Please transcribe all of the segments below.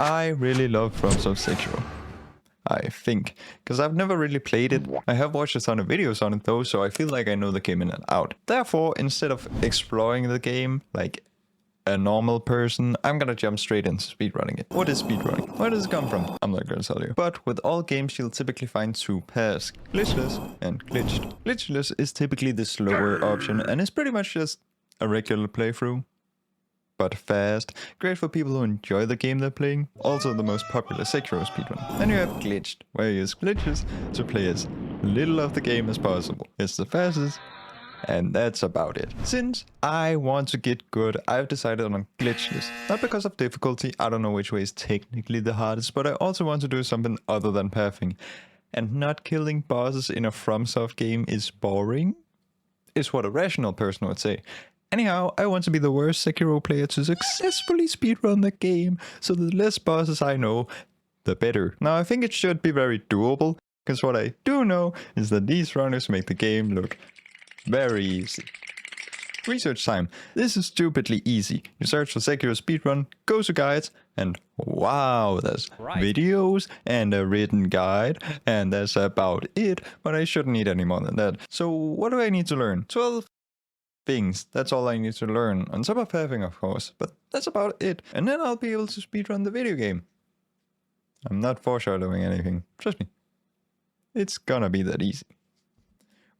I really love FromSoft Sekiro. I think, because I've never really played it. I have watched a ton of videos on it though, so I feel like I know the game in and out. Therefore, instead of exploring the game like a normal person, I'm gonna jump straight into speedrunning it. What is speedrunning? Where does it come from? I'm not gonna tell you. But with all games, you'll typically find two pairs, glitchless and glitched. Glitchless is typically the slower option and it's pretty much just a regular playthrough, but fast. Great for people who enjoy the game they're playing. Also the most popular Sekiro speedrun. Then you have glitched, where you use glitches to play as little of the game as possible. It's the fastest, and that's about it. Since I want to get good, I've decided on glitchless. Not because of difficulty, I don't know which way is technically the hardest, but I also want to do something other than pathing. And not killing bosses in a FromSoft game is boring, is what a rational person would say. Anyhow, I want to be the worst Sekiro player to successfully speedrun the game, so the less bosses I know, the better. Now I think it should be very doable, because what I do know is that these runners make the game look very easy. Research time. This is stupidly easy. You search for Sekiro speedrun, go to guides, and wow, there's videos and a written guide, and that's about it, but I shouldn't need any more than that. So what do I need to learn? 12 things. That's all I need to learn. On top of pathing, of course, but that's about it. And then I'll be able to speedrun the video game. I'm not foreshadowing anything. Trust me. It's gonna be that easy.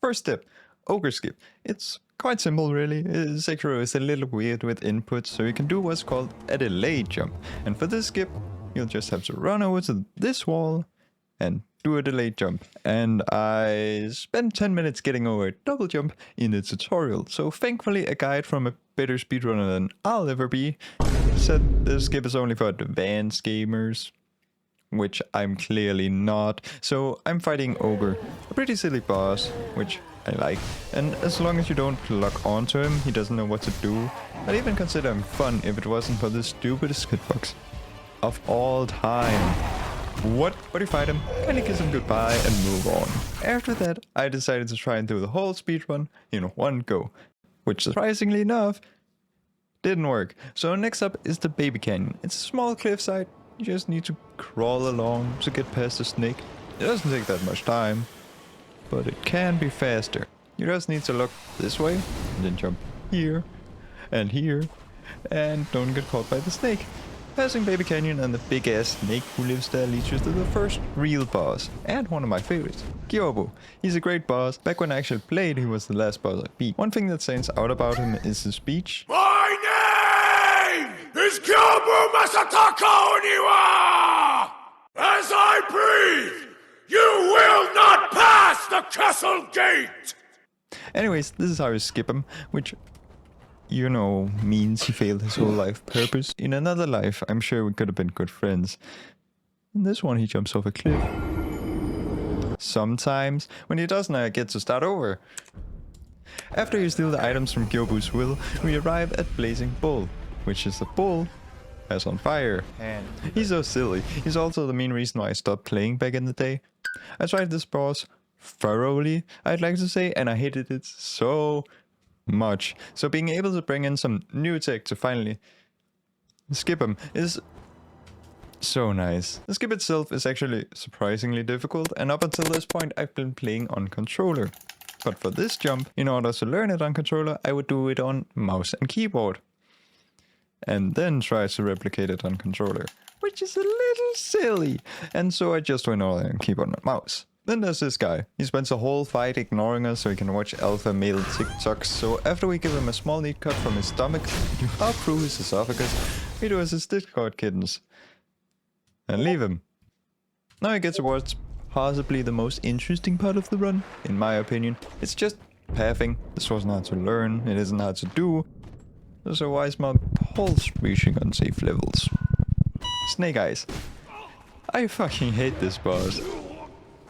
First step. Ogre skip. It's quite simple really. Sekiro is a little weird with inputs, so you can do what's called a delayed jump. And for this skip, you'll just have to run over to this wall and do a delayed jump. And I spent 10 minutes getting over a double jump in the tutorial. So thankfully a guide from a better speedrunner than I'll ever be said this skip is only for advanced gamers, which I'm clearly not. So I'm fighting Ogre, a pretty silly boss, which I like. And as long as you don't lock onto him, he doesn't know what to do. I'd even consider him fun if it wasn't for the stupidest hitbox of all time. What? But you fight him, kinda kiss him goodbye and move on. After that, I decided to try and do the whole speedrun in one go, which surprisingly enough, didn't work. So next up is the Baby Canyon. It's a small cliffside, you just need to crawl along to get past the snake. It doesn't take that much time, but it can be faster. You just need to look this way, and then jump here, and don't get caught by the snake. Passing Baby Canyon and the big ass snake who lives there leads you to the first real boss, and one of my favorites, Gyoubu. He's a great boss. Back when I actually played, he was the last boss I beat. One thing that stands out about him is his speech. My name is Gyoubu Masataka Oniwa! As I breathe, you will not pass the castle gate! Anyways, this is how you skip him, which, you know, means he failed his whole life purpose. In another life, I'm sure we could have been good friends. In this one, he jumps off a cliff. Sometimes, when he doesn't, I get to start over. After you steal the items from Gyoubu's will, we arrive at Blazing Bull, which is a bull that's on fire. And he's so silly. He's also the main reason why I stopped playing back in the day. I tried this boss thoroughly, I'd like to say, and I hated it so much. So being able to bring in some new tech to finally skip him is so nice. The skip itself is actually surprisingly difficult, and up until this point I've been playing on controller. But for this jump, in order to learn it on controller, I would do it on mouse and keyboard. And then try to replicate it on controller, which is a little silly. And so I just went all in keyboard and mouse. Then there's this guy. He spends the whole fight ignoring us so he can watch alpha male TikToks. So after we give him a small neat cut from his stomach, up through his esophagus, we do as his Discord kittens. And leave him. Now we get towards possibly the most interesting part of the run, in my opinion. It's just pathing. This wasn't hard to learn, it isn't hard to do. So why is my pulse reaching unsafe levels? Snake Eyes. I fucking hate this boss.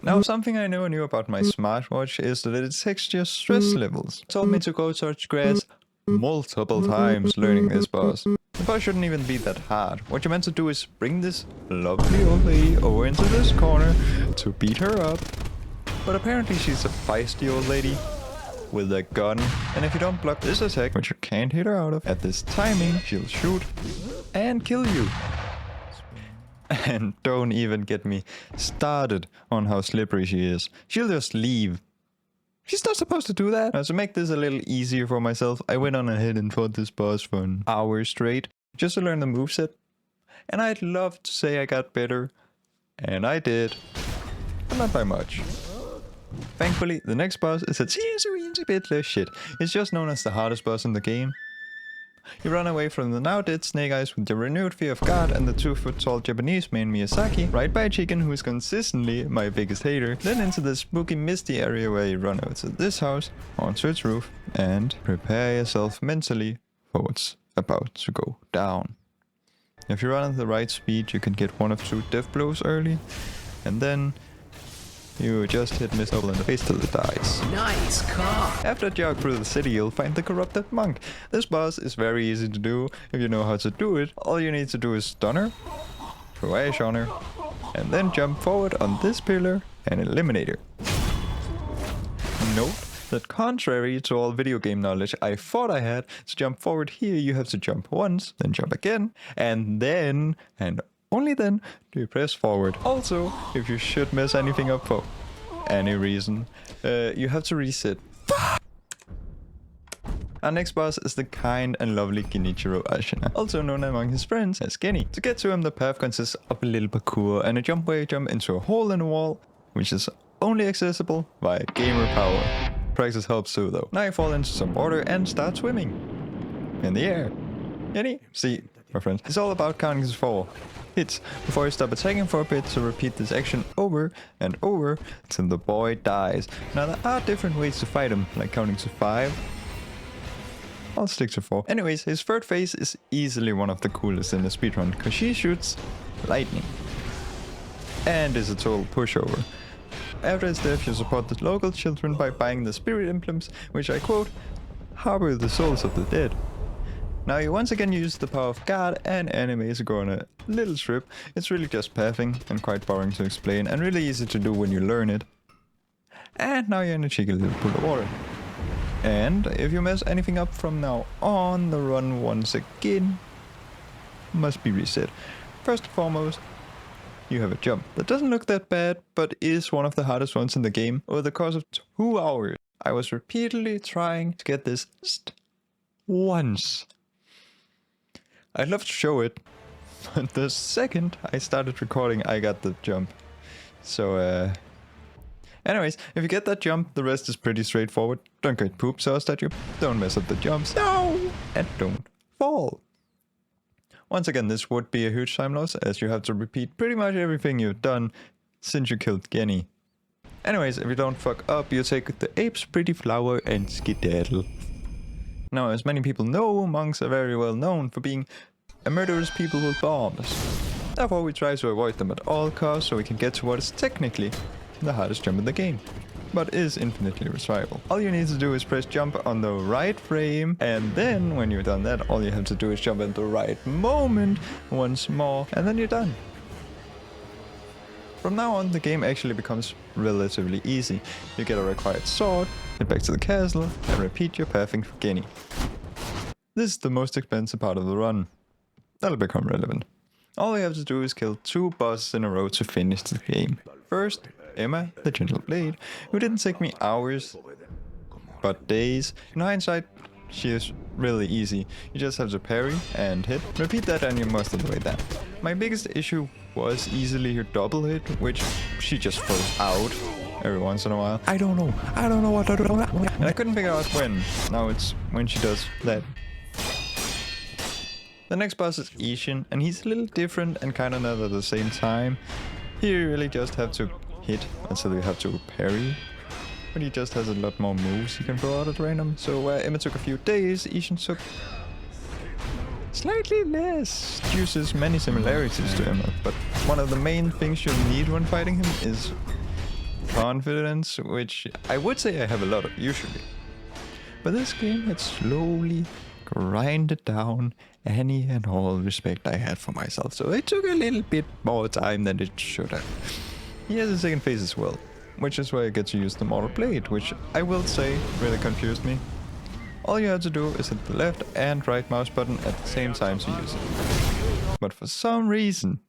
Now, something I never knew about my smartwatch is that it takes your stress levels. It told me to go touch grass multiple times learning this boss. The boss shouldn't even be that hard. What you're meant to do is bring this lovely old lady over into this corner to beat her up. But apparently she's a feisty old lady with a gun, and if you don't block this attack, which you can't hit her out of, at this timing, she'll shoot and kill you. And don't even get me started on how slippery she is. She'll just leave. She's not supposed to do that. Now, to make this a little easier for myself, I went on ahead and fought this boss for an hour straight, just to learn the moveset. And I'd love to say I got better, and I did, but not by much. Thankfully, the next boss is a teensy bit less shit. It's just known as the hardest boss in the game. You run away from the now dead Snake Eyes with your renewed fear of God and the 2-foot-tall Japanese man Miyazaki, right by a chicken who is consistently my biggest hater, then into the spooky misty area where you run over to this house, onto its roof, and prepare yourself mentally for what's about to go down. If you run at the right speed, you can get one of 2 death blows early, and then you just hit Miss Noble in the face till it dies. Nice car. After a jog through the city, you'll find the corrupted monk. This boss is very easy to do if you know how to do it. All you need to do is stun her, throw ash on her, and then jump forward on this pillar and eliminate her. Note that contrary to all video game knowledge I thought I had, to jump forward here you have to jump once, then jump again, and then, and only then, do you press forward. Also, if you should mess anything up for any reason, you have to reset. Our next boss is the kind and lovely Genichiro, also known among his friends as Geni. To get to him, the path consists of a little parkour and a jump where you jump into a hole in the wall, which is only accessible via gamer power. Practice helps too though. Now you fall into some water and start swimming in the air. Geni, see, my friend, it's all about counting to 4 hits before you stop attacking for a bit, to repeat this action over and over till the boy dies. Now there are different ways to fight him, like counting to 5. I'll stick to 4. Anyways, his third phase is easily one of the coolest in the speedrun, because she shoots lightning and is a total pushover. After his death, you support the local children by buying the spirit emblems, which I quote, harbor the souls of the dead. Now you once again use the power of God and anime to go on a little trip. It's really just pathing and quite boring to explain and really easy to do when you learn it. And now you're in a cheeky little pool of water. And if you mess anything up from now on, the run once again must be reset. First and foremost, you have a jump that doesn't look that bad, but is one of the hardest ones in the game. Over the course of 2 hours, I was repeatedly trying to get this just once. I'd love to show it, but the second I started recording, I got the jump. So, anyways, if you get that jump, the rest is pretty straightforward. Don't get poop sauced at you, don't mess up the jumps, no, and don't fall. Once again, this would be a huge time loss, as you have to repeat pretty much everything you've done since you killed Geni. Anyways, if you don't fuck up, you take the ape's pretty flower and skedaddle. Now, as many people know, monks are very well known for being a murderous people with bombs. Therefore, we try to avoid them at all costs so we can get to what is technically the hardest jump in the game, but is infinitely retryable. All you need to do is press jump on the right frame, and then when you're done that, all you have to do is jump at the right moment once more, and then you're done. From now on, the game actually becomes relatively easy. You get a required sword, head back to the castle, and repeat your pathing for Geni. This is the most expensive part of the run. That'll become relevant. All you have to do is kill 2 bosses in a row to finish the game. First, Emma, the Gentle Blade, who didn't take me hours, but days. In hindsight, she is really easy. You just have to parry and hit. Repeat that and you're most of the way down. My biggest issue was easily her double hit, which she just throws out every once in a while. I don't know what to do. And I couldn't figure out when. Now it's when she does that. The next boss is Isshin, and he's a little different and kind of not at the same time. Here you really just have to hit until you have to parry. But he just has a lot more moves you can throw out at random. So where Emma took a few days, Isshin took slightly less. Uses many similarities to Emma, but one of the main things you'll need when fighting him is confidence, which I would say I have a lot of usually. But this game had slowly grinded down any and all respect I had for myself, so it took a little bit more time than it should have. He has a second phase as well, which is where I get to use the Mortal Blade, which I will say really confused me. All you have to do is hit the left and right mouse button at the same time to use it. But for some reason,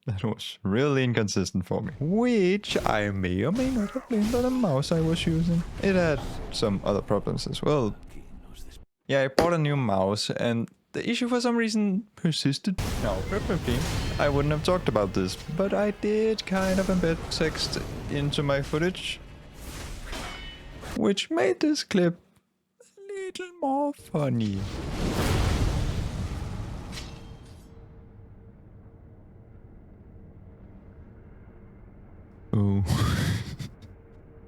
That was really inconsistent for me. Which I may or may not have blamed on the mouse I was using. It had some other problems as well. Yeah, I bought a new mouse and the issue for some reason persisted. Now, preferably, I wouldn't have talked about this, but I did kind of embed text into my footage, which made this clip a little more funny. Ooh.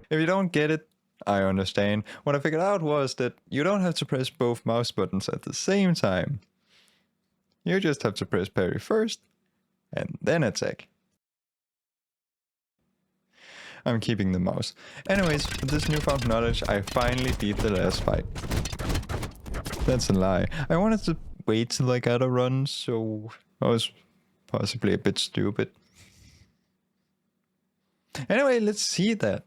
If you don't get it, I understand. What I figured out was that you don't have to press both mouse buttons at the same time. You just have to press parry first, and then attack. I'm keeping the mouse. Anyways, with this newfound knowledge, I finally beat the last fight. That's a lie. I wanted to wait till I got a run, so I was possibly a bit stupid. Anyway, let's see that.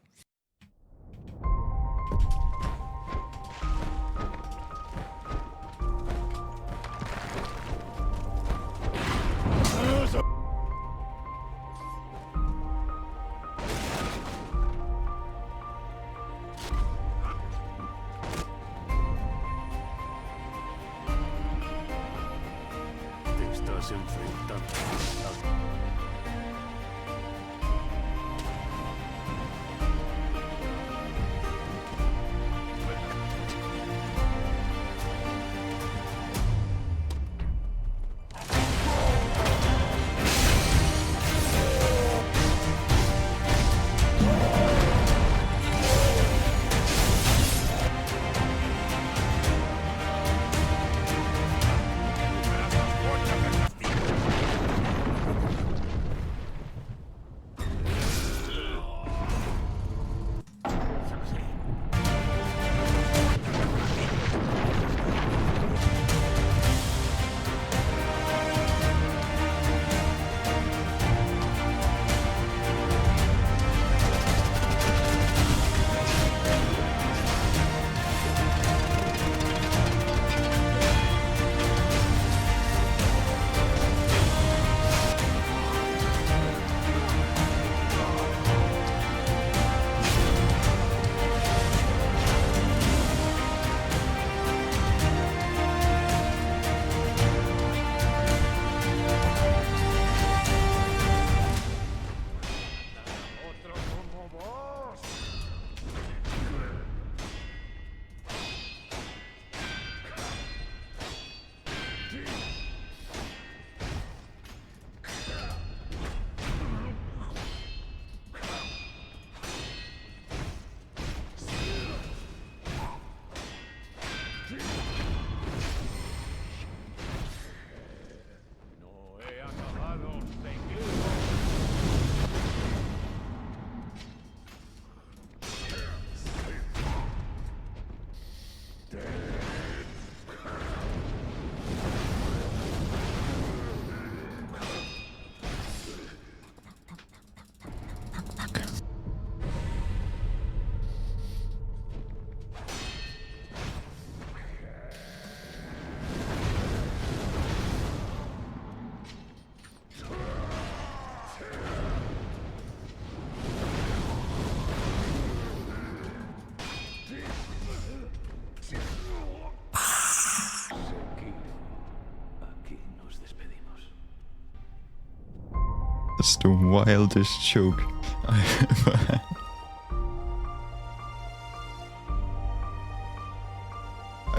That's the wildest joke I ever had.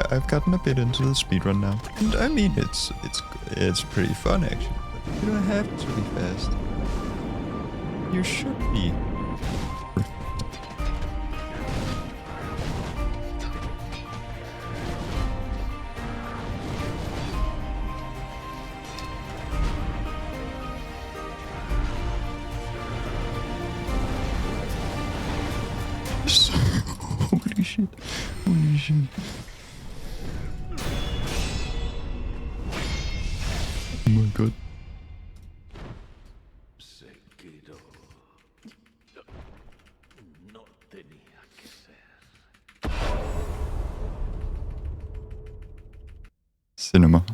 I've gotten a bit into the speedrun now, and I mean it's pretty fun actually. But you don't have to be fast. You should be. Holy shit. Holy shit. Oh my god. Sekiro. No tenía que ser. Cinema.